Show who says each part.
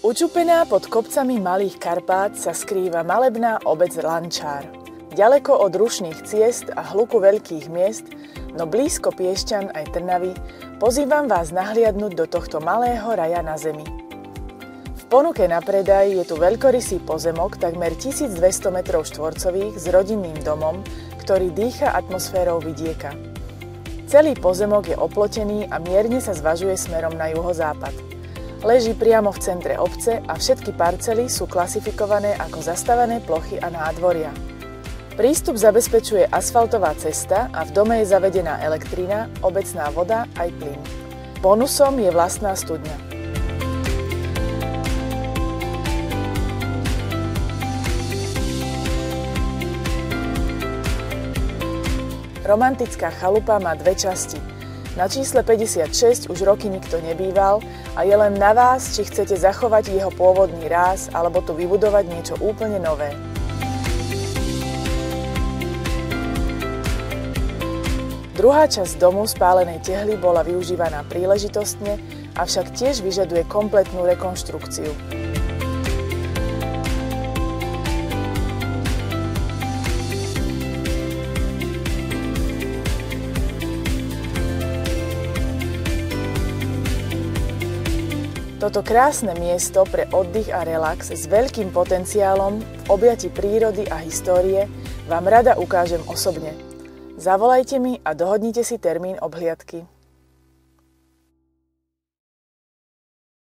Speaker 1: Učupená pod kopcami Malých Karpát sa skrýva malebná obec Lančár. Ďaleko od rušných ciest a hluku veľkých miest, no blízko Piešťan aj Trnavy, pozývam vás nahliadnúť do tohto malého raja na zemi. V ponuke na predaj je tu veľkorysý pozemok takmer 1200 m2 s rodinným domom, ktorý dýcha atmosférou vidieka. Celý pozemok je oplotený a mierne sa zvažuje smerom na juhozápad. Leží priamo v centre obce a všetky parcely sú klasifikované ako zastavané plochy a nádvoria. Prístup zabezpečuje asfaltová cesta a v dome je zavedená elektrina, obecná voda aj plyn. Bonusom je vlastná studňa. Romantická chalupa má dve časti. Na čísle 56 už roky nikto nebýval a je len na vás, či chcete zachovať jeho pôvodný ráz alebo tu vybudovať niečo úplne nové. Druhá časť domu spálenej tehly bola využívaná príležitostne, avšak tiež vyžaduje kompletnú rekonštrukciu. Toto krásne miesto pre oddych a relax s veľkým potenciálom v objati prírody a histórie vám rada ukážem osobne. Zavolajte mi a dohodnite si termín obhliadky.